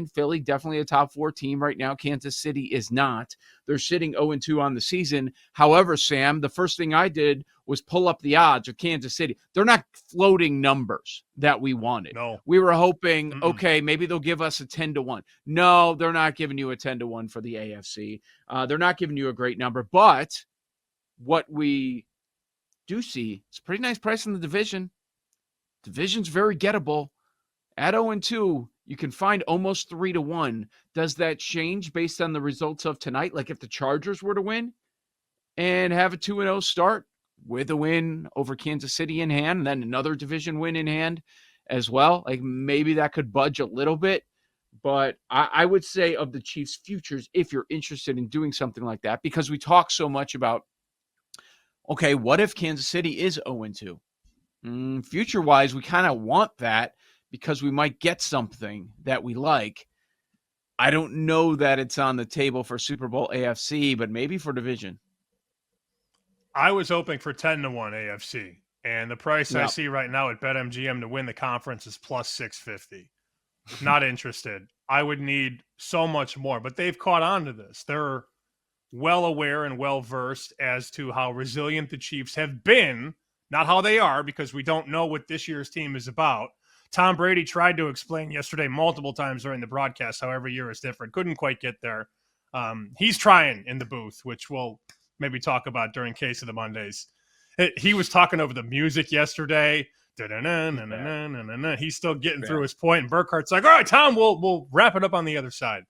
division. Philly, definitely a top 4 team right now. Kansas City is not. They're sitting 0-2 on the season. However, Sam, the first thing I did was pull up the odds of Kansas City. They're not floating numbers that we wanted. No. We were hoping, okay, maybe they'll give us a 10-1. No, they're not giving you a 10-1 for the AFC. They're not giving you a great number. But what we do see is a pretty nice price in the division. Division's very gettable. At 0-2, you can find almost 3-1. Does that change based on the results of tonight? Like if the Chargers were to win and have a 2-0 start with a win over Kansas City in hand, and then another division win in hand as well, like maybe that could budge a little bit. But I would say of the Chiefs' futures, if you're interested in doing something like that, because we talk so much about, okay, what if Kansas City is 0-2? Future-wise, we kind of want that because we might get something that we like. I don't know that it's on the table for Super Bowl AFC, but maybe for division. I was hoping for 10-1 AFC, and the price I see right now at BetMGM to win the conference is plus 650. Not interested. I would need so much more, but they've caught on to this. They're well aware and well versed as to how resilient the Chiefs have been, not how they are, because we don't know what this year's team is about. Tom Brady tried to explain yesterday multiple times during the broadcast how every year is different. Couldn't quite get there. He's trying in the booth, which we'll maybe talk about during Case of the Mondays. He was talking over the music yesterday. He's still getting through his point, and Burkhart's like, all right, Tom, we'll wrap it up on the other side.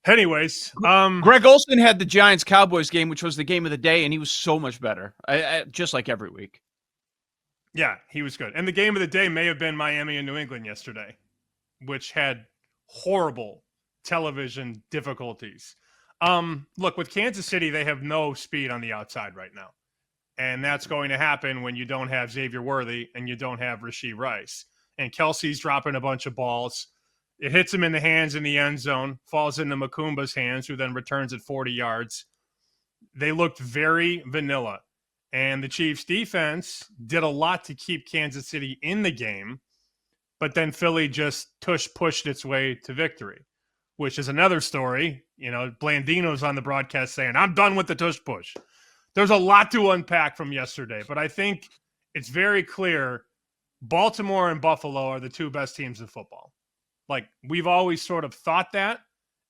Anyways. Greg Olsen had the Giants-Cowboys game, which was the game of the day, and he was so much better, just like every week. Yeah, he was good. And the game of the day may have been Miami and New England yesterday, which had horrible television difficulties. Look, with Kansas City, they have no speed on the outside right now. And that's going to happen when you don't have Xavier Worthy and you don't have Rashee Rice. And Kelsey's dropping a bunch of balls. It hits him in the hands in the end zone, falls into Makumba's hands, who then returns at 40 yards. They looked very vanilla. And the Chiefs' defense did a lot to keep Kansas City in the game. But then Philly just pushed its way to victory, which is another story. You know, Blandino's on the broadcast saying, I'm done with the tush push. There's a lot to unpack from yesterday, but I think it's very clear Baltimore and Buffalo are the two best teams in football. Like, we've always sort of thought that.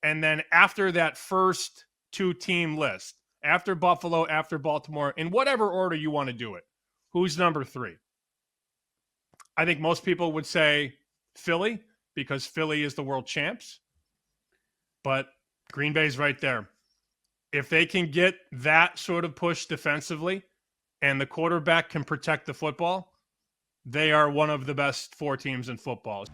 And then after that first 2-team list, after Buffalo, after Baltimore, in whatever order you want to do it, who's number 3? I think most people would say Philly, because Philly is the world champs. But Green Bay's right there. If they can get that sort of push defensively and the quarterback can protect the football, they are one of the best 4 teams in football.